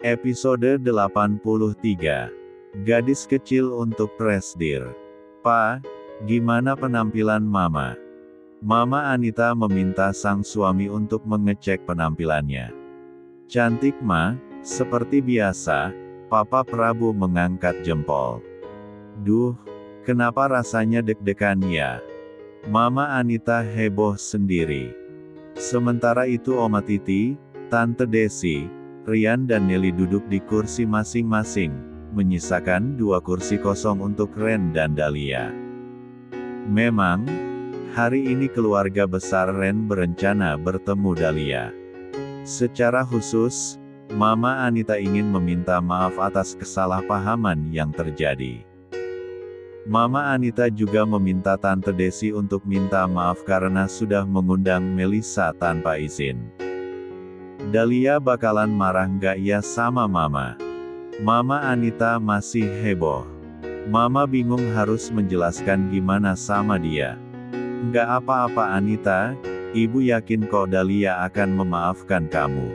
Episode 83. Gadis kecil untuk Presdir. Pa, gimana penampilan Mama? Mama Anita meminta sang suami untuk mengecek penampilannya. Cantik Ma, seperti biasa. Papa Prabu mengangkat jempol. Duh, kenapa rasanya deg-degan ya? Mama Anita heboh sendiri. Sementara itu Oma Titi, Tante Desi, Rian dan Nelly duduk di kursi masing-masing, menyisakan 2 kursi kosong untuk Ren dan Dahlia. Memang, hari ini keluarga besar Ren berencana bertemu Dahlia. Secara khusus, Mama Anita ingin meminta maaf atas kesalahpahaman yang terjadi. Mama Anita juga meminta Tante Desi untuk minta maaf karena sudah mengundang Melissa tanpa izin. Dahlia bakalan marah nggak ya sama Mama? Mama Anita masih heboh. Mama bingung harus menjelaskan gimana sama dia. Nggak apa-apa Anita, Ibu yakin kok Dahlia akan memaafkan kamu.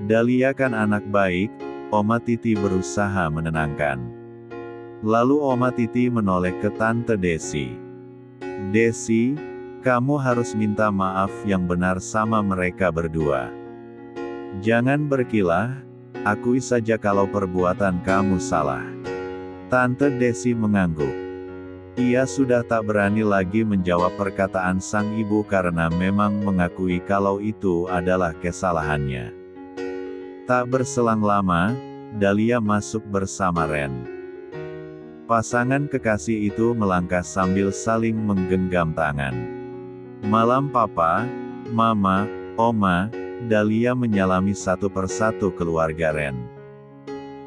Dahlia kan anak baik, Oma Titi berusaha menenangkan. Lalu Oma Titi menoleh ke Tante Desi. Desi, kamu harus minta maaf yang benar sama mereka berdua. Jangan berkilah, akui saja kalau perbuatan kamu salah. Tante Desi mengangguk. Ia sudah tak berani lagi menjawab perkataan sang ibu karena memang mengakui kalau itu adalah kesalahannya. Tak berselang lama, Dahlia masuk bersama Ren. Pasangan kekasih itu melangkah sambil saling menggenggam tangan. Malam Papa, Mama, Oma, Dahlia menyalami satu persatu keluarga Ren.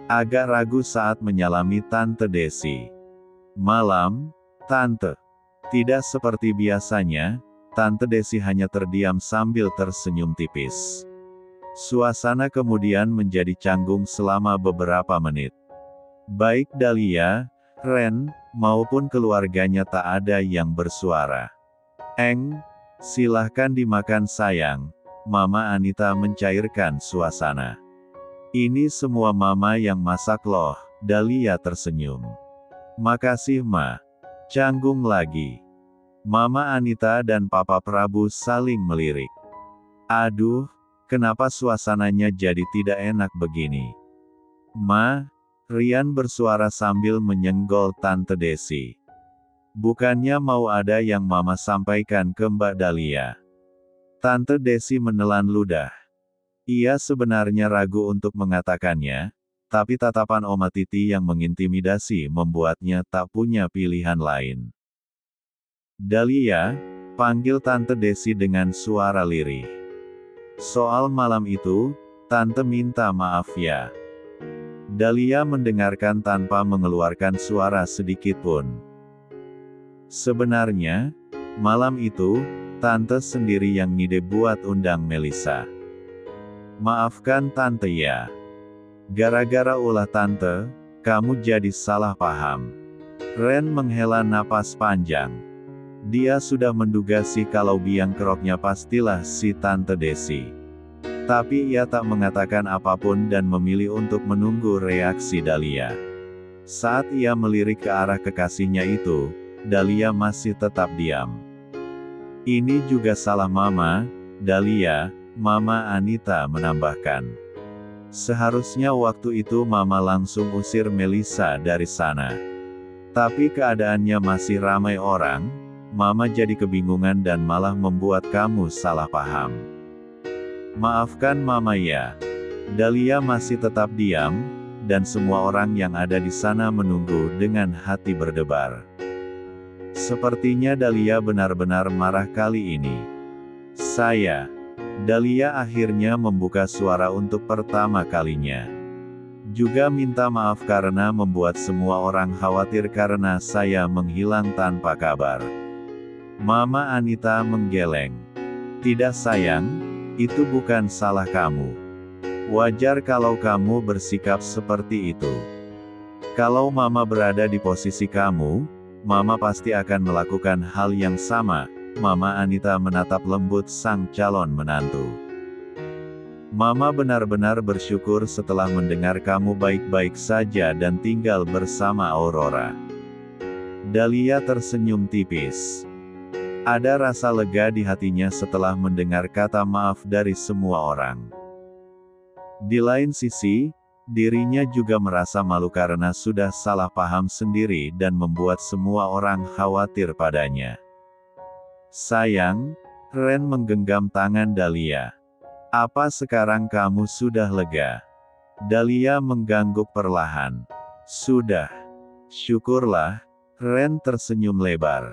Agak ragu saat menyalami Tante Desi. Malam, Tante. Tidak seperti biasanya, Tante Desi hanya terdiam sambil tersenyum tipis. Suasana kemudian menjadi canggung selama beberapa menit. Baik Dahlia, Ren, maupun keluarganya tak ada yang bersuara. Silahkan dimakan sayang. Mama Anita mencairkan suasana. Ini semua Mama yang masak loh, Dahlia tersenyum. Makasih Ma. Canggung lagi. Mama Anita dan Papa Prabu saling melirik. Aduh, kenapa suasananya jadi tidak enak begini? Ma, Rian bersuara sambil menyenggol Tante Desi. Bukannya mau ada yang Mama sampaikan ke Mbak Dahlia? Tante Desi menelan ludah. Ia sebenarnya ragu untuk mengatakannya, tapi tatapan Oma Titi yang mengintimidasi membuatnya tak punya pilihan lain. Dahlia, panggil Tante Desi dengan suara lirih. Soal malam itu, Tante minta maaf ya. Dahlia mendengarkan tanpa mengeluarkan suara sedikit pun. Sebenarnya, malam itu, Tante sendiri yang ngide buat undang Melissa. Maafkan Tante ya. Gara-gara ulah Tante, kamu jadi salah paham. Ren menghela napas panjang. Dia sudah menduga sih kalau biang keroknya pastilah si Tante Desi. Tapi ia tak mengatakan apapun dan memilih untuk menunggu reaksi Dahlia. Saat ia melirik ke arah kekasihnya itu, Dahlia masih tetap diam. Ini juga salah Mama, Dahlia, Mama Anita menambahkan. Seharusnya waktu itu Mama langsung usir Melissa dari sana. Tapi keadaannya masih ramai orang, Mama jadi kebingungan dan malah membuat kamu salah paham. Maafkan Mama ya. Dahlia masih tetap diam, dan semua orang yang ada di sana menunggu dengan hati berdebar. Sepertinya Dahlia benar-benar marah kali ini. Dahlia akhirnya membuka suara untuk pertama kalinya. Juga minta maaf karena membuat semua orang khawatir karena saya menghilang tanpa kabar. Mama Anita menggeleng. Tidak sayang, itu bukan salah kamu. Wajar kalau kamu bersikap seperti itu. Kalau Mama berada di posisi kamu, Mama pasti akan melakukan hal yang sama. Mama Anita menatap lembut sang calon menantu. Mama benar-benar bersyukur setelah mendengar kamu baik-baik saja dan tinggal bersama Aurora. Dahlia tersenyum tipis. Ada rasa lega di hatinya setelah mendengar kata maaf dari semua orang. Di lain sisi, dirinya juga merasa malu karena sudah salah paham sendiri dan membuat semua orang khawatir padanya. Sayang, Ren menggenggam tangan Dahlia. Apa sekarang kamu sudah lega? Dahlia mengangguk perlahan. Sudah. Syukurlah, Ren tersenyum lebar.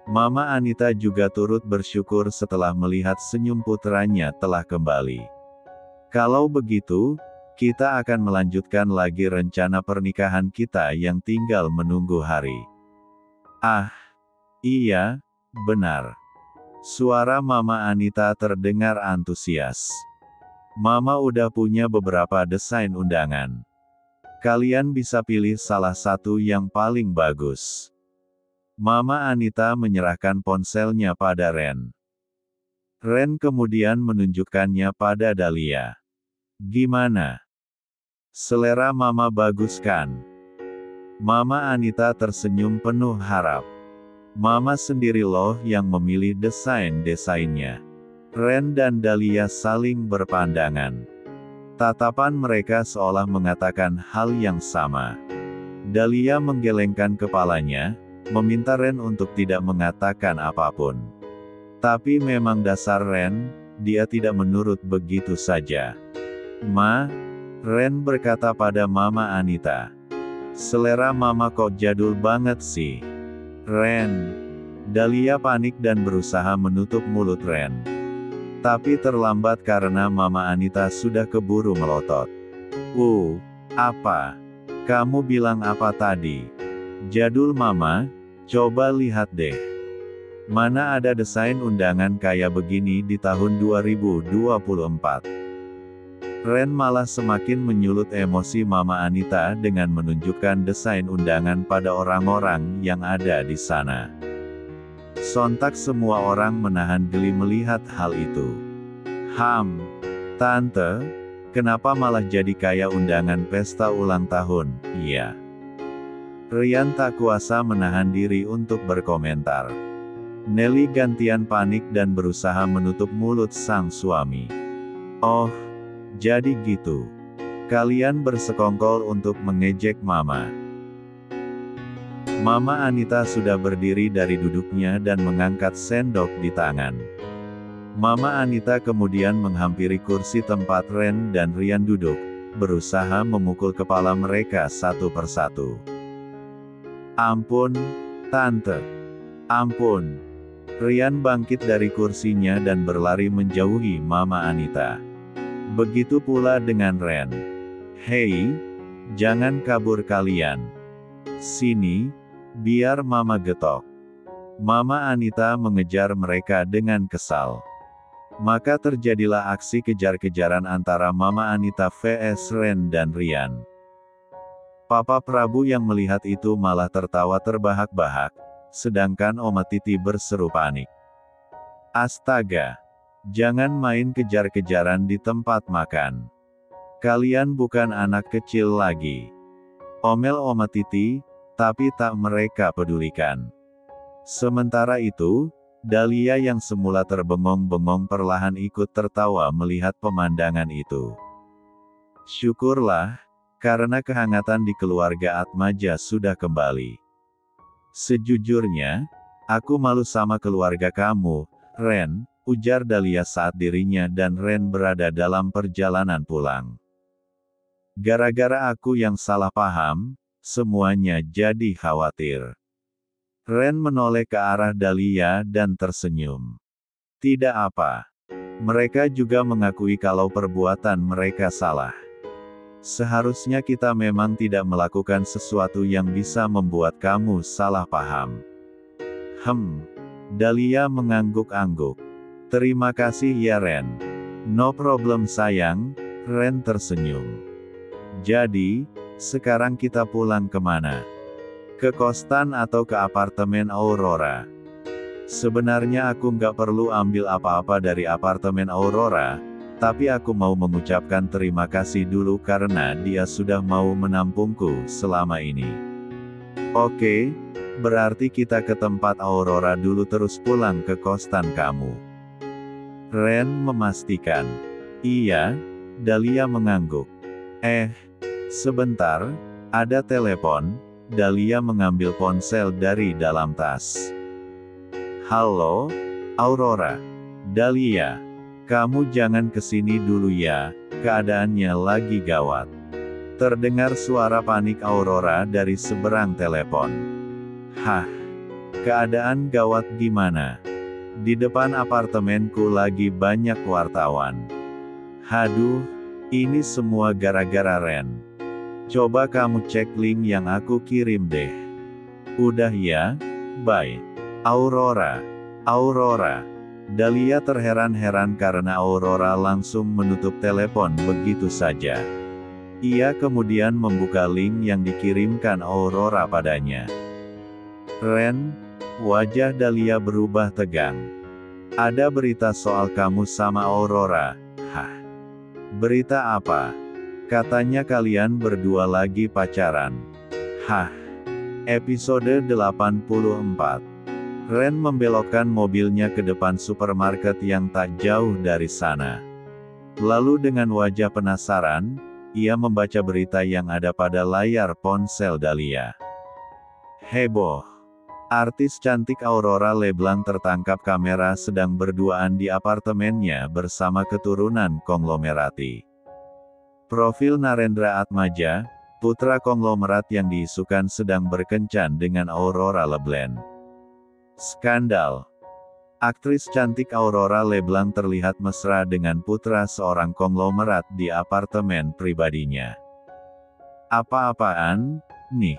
Mama Anita juga turut bersyukur setelah melihat senyum putranya telah kembali. Kalau begitu, kita akan melanjutkan lagi rencana pernikahan kita yang tinggal menunggu hari. Ah, iya, benar. Suara Mama Anita terdengar antusias. Mama udah punya beberapa desain undangan. Kalian bisa pilih salah satu yang paling bagus. Mama Anita menyerahkan ponselnya pada Ren. Ren kemudian menunjukkannya pada Dahlia. Gimana? Selera Mama bagus kan? Mama Anita tersenyum penuh harap. Mama sendiri loh yang memilih desain-desainnya. Ren dan Dahlia saling berpandangan. Tatapan mereka seolah mengatakan hal yang sama. Dahlia menggelengkan kepalanya, meminta Ren untuk tidak mengatakan apapun. Tapi memang dasar Ren, dia tidak menurut begitu saja. Ma, Ren berkata pada Mama Anita. Selera Mama kok jadul banget sih. Ren. Dahlia panik dan berusaha menutup mulut Ren. Tapi terlambat karena Mama Anita sudah keburu melotot. Apa? Kamu bilang apa tadi? Jadul Mama? Coba lihat deh. Mana ada desain undangan kayak begini di tahun 2024. Ren malah semakin menyulut emosi Mama Anita dengan menunjukkan desain undangan pada orang-orang yang ada di sana. Sontak semua orang menahan geli melihat hal itu. Tante, kenapa malah jadi kayak undangan pesta ulang tahun? Iya. Rian tak kuasa menahan diri untuk berkomentar. Nelly gantian panik dan berusaha menutup mulut sang suami. Oh, jadi gitu. Kalian bersekongkol untuk mengejek Mama. Mama Anita sudah berdiri dari duduknya dan mengangkat sendok di tangan. Mama Anita kemudian menghampiri kursi tempat Ren dan Rian duduk, berusaha memukul kepala mereka satu persatu. Ampun, Tante. Ampun. Rian bangkit dari kursinya dan berlari menjauhi Mama Anita. Begitu pula dengan Ren. Hei, jangan kabur kalian. Sini, biar Mama getok. Mama Anita mengejar mereka dengan kesal. Maka terjadilah aksi kejar-kejaran antara Mama Anita vs Ren dan Rian. Papa Prabu yang melihat itu malah tertawa terbahak-bahak, sedangkan Oma Titi berseru panik. Astaga! Jangan main kejar-kejaran di tempat makan. Kalian bukan anak kecil lagi. Omel Oma Titi, tapi tak mereka pedulikan. Sementara itu, Dahlia yang semula terbengong-bengong perlahan ikut tertawa melihat pemandangan itu. Syukurlah, karena kehangatan di keluarga Atmaja sudah kembali. Sejujurnya, aku malu sama keluarga kamu, Ren, ujar Dahlia saat dirinya dan Ren berada dalam perjalanan pulang. Gara-gara aku yang salah paham, semuanya jadi khawatir. Ren menoleh ke arah Dahlia dan tersenyum. Tidak apa. Mereka juga mengakui kalau perbuatan mereka salah. Seharusnya kita memang tidak melakukan sesuatu yang bisa membuat kamu salah paham. Dahlia mengangguk-angguk. Terima kasih ya Ren. No problem sayang, Ren tersenyum. Jadi, sekarang kita pulang kemana? Ke kosan atau ke apartemen Aurora? Sebenarnya aku nggak perlu ambil apa-apa dari apartemen Aurora, tapi aku mau mengucapkan terima kasih dulu karena dia sudah mau menampungku selama ini. Oke, berarti kita ke tempat Aurora dulu terus pulang ke kosan kamu. Ren memastikan. Iya, Dahlia mengangguk. Sebentar, ada telepon. Dahlia mengambil ponsel dari dalam tas. Halo, Aurora. Dahlia, kamu jangan kesini dulu ya, keadaannya lagi gawat. Terdengar suara panik Aurora dari seberang telepon. Hah? Keadaan gawat gimana? Di depan apartemenku lagi banyak wartawan. Haduh, ini semua gara-gara Ren. Coba kamu cek link yang aku kirim deh. Udah ya? Bye. Aurora. Aurora. Dahlia terheran-heran karena Aurora langsung menutup telepon begitu saja. Ia kemudian membuka link yang dikirimkan Aurora padanya. Ren, wajah Dahlia berubah tegang. Ada berita soal kamu sama Aurora. Hah? Berita apa? Katanya kalian berdua lagi pacaran. Hah? Episode 84. Ren membelokkan mobilnya ke depan supermarket yang tak jauh dari sana. Lalu dengan wajah penasaran, ia membaca berita yang ada pada layar ponsel Dahlia. Heboh. Artis cantik Aurora Leblanc tertangkap kamera sedang berduaan di apartemennya bersama keturunan konglomerati. Profil Narendra Atmaja, putra konglomerat yang diisukan sedang berkencan dengan Aurora Leblanc. Skandal. Aktris cantik Aurora Leblanc terlihat mesra dengan putra seorang konglomerat di apartemen pribadinya. Apa-apaan, nih?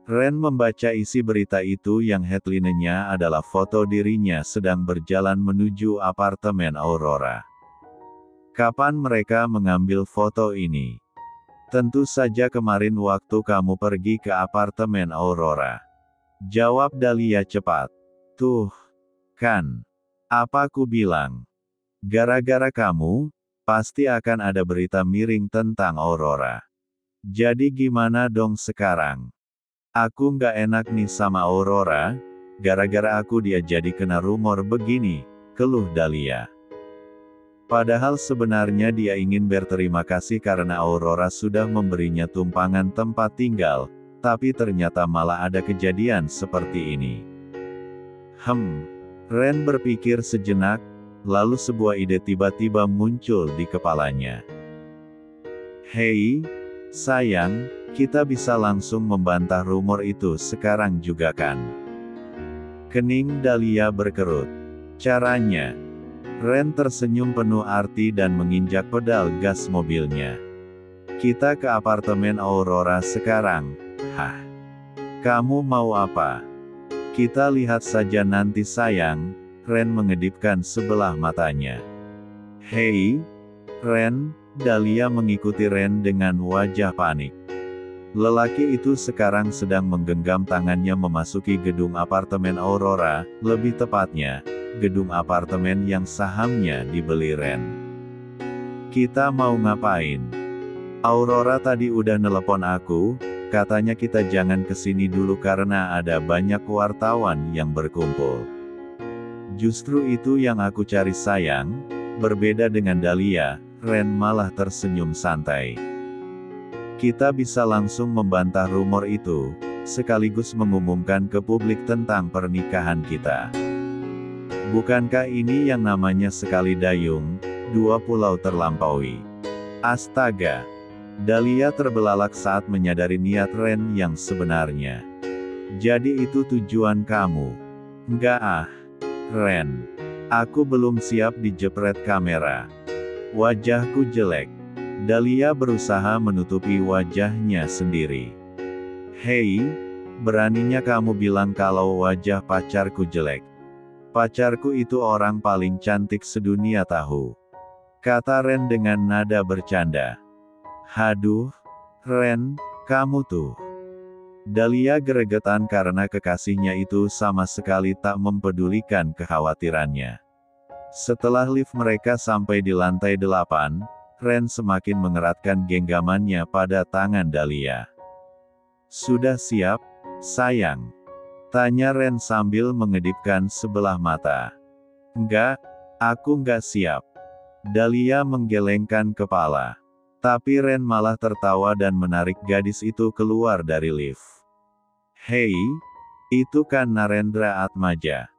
Ren membaca isi berita itu yang headline-nya adalah foto dirinya sedang berjalan menuju apartemen Aurora. Kapan mereka mengambil foto ini? Tentu saja kemarin waktu kamu pergi ke apartemen Aurora. Jawab Dahlia cepat. Tuh, kan. Apa ku bilang? Gara-gara kamu, pasti akan ada berita miring tentang Aurora. Jadi gimana dong sekarang? Aku nggak enak nih sama Aurora, gara-gara aku dia jadi kena rumor begini, keluh Dahlia. Padahal sebenarnya dia ingin berterima kasih karena Aurora sudah memberinya tumpangan tempat tinggal, tapi ternyata malah ada kejadian seperti ini. Ren berpikir sejenak, lalu sebuah ide tiba-tiba muncul di kepalanya. Hei, sayang, kita bisa langsung membantah rumor itu sekarang juga kan? Kening Dahlia berkerut. Caranya? Ren tersenyum penuh arti dan menginjak pedal gas mobilnya. Kita ke apartemen Aurora sekarang. Hah? Kamu mau apa? Kita lihat saja nanti sayang. Ren mengedipkan sebelah matanya. Hei, Ren. Dahlia mengikuti Ren dengan wajah panik. Lelaki itu sekarang sedang menggenggam tangannya memasuki gedung apartemen Aurora, lebih tepatnya, gedung apartemen yang sahamnya dibeli Ren. Kita mau ngapain? Aurora tadi udah nelepon aku, katanya kita jangan kesini dulu karena ada banyak wartawan yang berkumpul. Justru itu yang aku cari sayang, berbeda dengan Dahlia, Ren malah tersenyum santai. Kita bisa langsung membantah rumor itu, sekaligus mengumumkan ke publik tentang pernikahan kita. Bukankah ini yang namanya sekali dayung, dua pulau terlampaui? Astaga! Dahlia terbelalak saat menyadari niat Ren yang sebenarnya. Jadi itu tujuan kamu? Enggak ah, Ren. Aku belum siap dijepret kamera. Wajahku jelek. Dahlia berusaha menutupi wajahnya sendiri. Hei, beraninya kamu bilang kalau wajah pacarku jelek. Pacarku itu orang paling cantik sedunia tahu. Kata Ren dengan nada bercanda. Haduh, Ren, kamu tuh. Dahlia geregetan karena kekasihnya itu sama sekali tak mempedulikan kekhawatirannya. Setelah lift mereka sampai di lantai 8, Ren semakin mengeratkan genggamannya pada tangan Dahlia. "Sudah siap, sayang?" tanya Ren sambil mengedipkan sebelah mata. "Enggak, aku enggak siap." Dahlia menggelengkan kepala. Tapi Ren malah tertawa dan menarik gadis itu keluar dari lift. "Hei, itu kan Narendra Atmaja.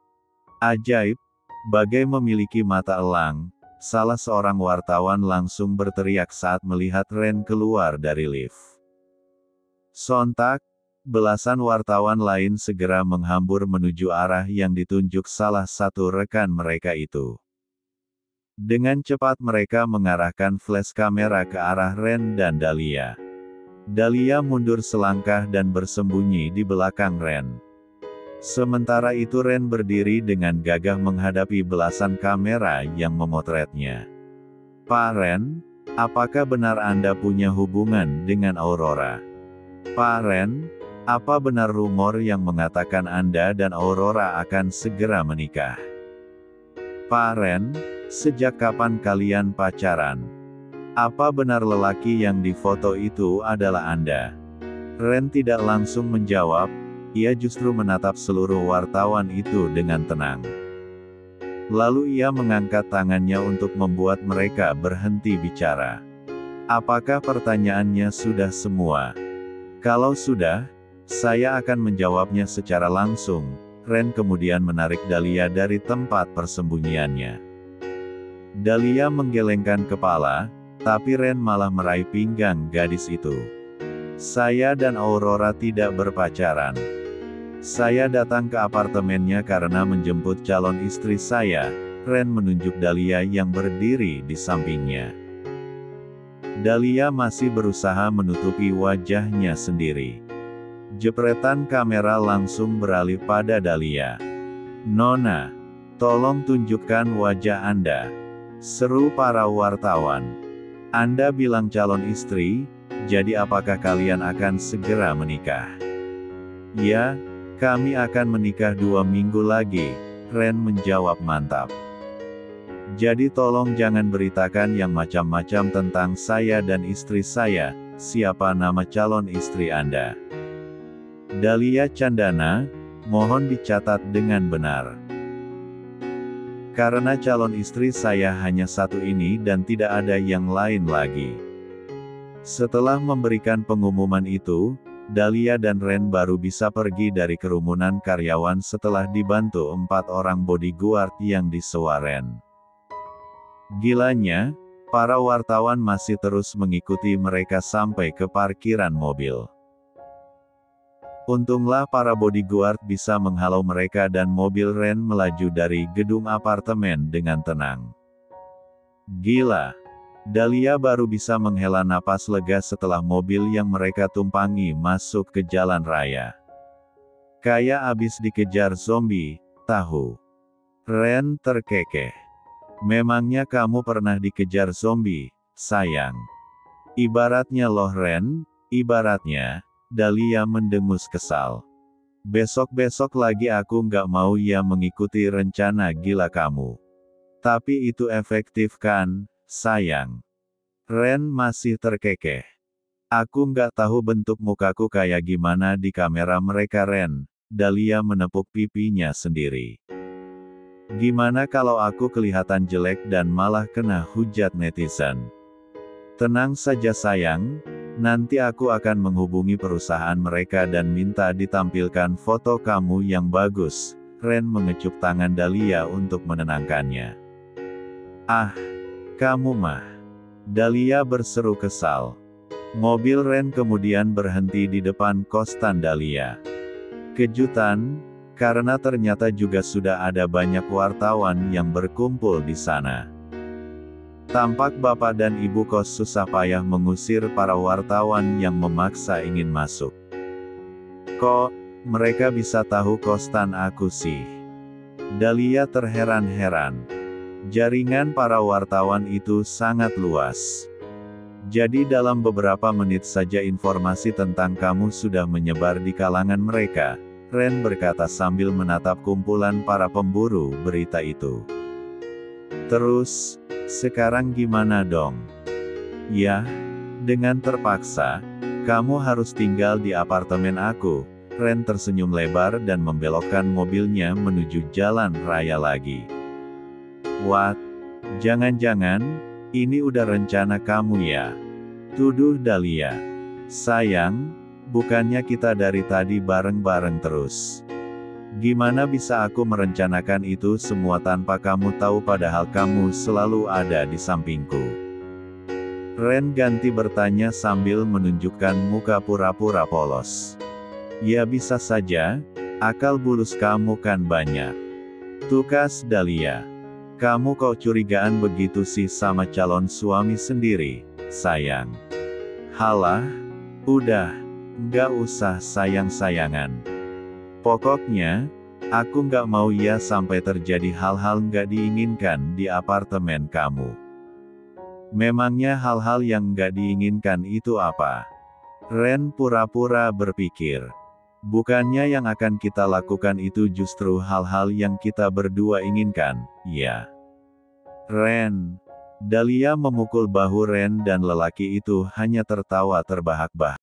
Ajaib, bagai memiliki mata elang," salah seorang wartawan langsung berteriak saat melihat Ren keluar dari lift. Sontak, belasan wartawan lain segera menghambur menuju arah yang ditunjuk salah satu rekan mereka itu. Dengan cepat mereka mengarahkan flash kamera ke arah Ren dan Dahlia. Dahlia mundur selangkah dan bersembunyi di belakang Ren. Sementara itu Ren berdiri dengan gagah menghadapi belasan kamera yang memotretnya. "Pak Ren, apakah benar Anda punya hubungan dengan Aurora?" "Pak Ren, apa benar rumor yang mengatakan Anda dan Aurora akan segera menikah?" "Pak Ren, sejak kapan kalian pacaran? Apa benar lelaki yang difoto itu adalah Anda?" Ren tidak langsung menjawab, ia justru menatap seluruh wartawan itu dengan tenang. Lalu ia mengangkat tangannya untuk membuat mereka berhenti bicara. "Apakah pertanyaannya sudah semua? Kalau sudah, saya akan menjawabnya secara langsung." Ren kemudian menarik Dahlia dari tempat persembunyiannya. Dahlia menggelengkan kepala, tapi Ren malah meraih pinggang gadis itu. "Saya dan Aurora tidak berpacaran. Saya datang ke apartemennya karena menjemput calon istri saya." Ren menunjuk Dahlia yang berdiri di sampingnya. Dahlia masih berusaha menutupi wajahnya sendiri. Jepretan kamera langsung beralih pada Dahlia. "Nona, tolong tunjukkan wajah Anda," seru para wartawan. "Anda bilang calon istri, jadi apakah kalian akan segera menikah?" "Ya, kami akan menikah 2 minggu lagi," Ren menjawab mantap. "Jadi tolong jangan beritakan yang macam-macam tentang saya dan istri saya. Siapa nama calon istri Anda?" "Dahlia Chandana, mohon dicatat dengan benar. Karena calon istri saya hanya satu ini dan tidak ada yang lain lagi." Setelah memberikan pengumuman itu, Dahlia dan Ren baru bisa pergi dari kerumunan karyawan setelah dibantu 4 orang bodyguard yang disewa Ren. Gilanya, para wartawan masih terus mengikuti mereka sampai ke parkiran mobil. Untunglah para bodyguard bisa menghalau mereka dan mobil Ren melaju dari gedung apartemen dengan tenang. Gila! Dahlia baru bisa menghela napas lega setelah mobil yang mereka tumpangi masuk ke jalan raya. "Kayak abis dikejar zombie, tahu?" Ren terkekeh. "Memangnya kamu pernah dikejar zombie, sayang?" "Ibaratnya loh Ren, ibaratnya." Dahlia mendengus kesal. "Besok-besok lagi aku nggak mau ya mengikuti rencana gila kamu. Tapi itu efektif kan, sayang?" Ren masih terkekeh. "Aku nggak tahu bentuk mukaku kayak gimana di kamera mereka Ren." Dahlia menepuk pipinya sendiri. "Gimana kalau aku kelihatan jelek dan malah kena hujat netizen?" "Tenang saja sayang, nanti aku akan menghubungi perusahaan mereka dan minta ditampilkan foto kamu yang bagus." Ren mengecup tangan Dahlia untuk menenangkannya. "Ah, kamu mah." Dahlia berseru kesal. Mobil Ren kemudian berhenti di depan kosan Dahlia. Kejutan, karena ternyata juga sudah ada banyak wartawan yang berkumpul di sana. Tampak bapak dan ibu kos susah payah mengusir para wartawan yang memaksa ingin masuk. "Kok, mereka bisa tahu kosan aku sih?" Dahlia terheran-heran. Jaringan para wartawan itu sangat luas. Jadi dalam beberapa menit saja informasi tentang kamu sudah menyebar di kalangan mereka, Ren berkata sambil menatap kumpulan para pemburu berita itu. Terus, sekarang gimana dong? Ya, dengan terpaksa, kamu harus tinggal di apartemen aku. Ren tersenyum lebar dan membelokkan mobilnya menuju jalan raya lagi. What? Jangan-jangan, ini udah rencana kamu ya? Tuduh Dahlia. Sayang, bukannya kita dari tadi bareng-bareng terus. Gimana bisa aku merencanakan itu semua tanpa kamu tahu padahal kamu selalu ada di sampingku? Ren ganti bertanya sambil menunjukkan muka pura-pura polos. Ya bisa saja, akal bulus kamu kan banyak. Tukas Dahlia. Kamu kok curigaan begitu sih sama calon suami sendiri, sayang? Halah, udah, nggak usah sayang-sayangan. Pokoknya, aku nggak mau ya sampai terjadi hal-hal nggak diinginkan di apartemen kamu. Memangnya hal-hal yang nggak diinginkan itu apa? Ren pura-pura berpikir. Bukannya yang akan kita lakukan itu justru hal-hal yang kita berdua inginkan, ya? Ren. Dahlia memukul bahu Ren dan lelaki itu hanya tertawa terbahak-bahak.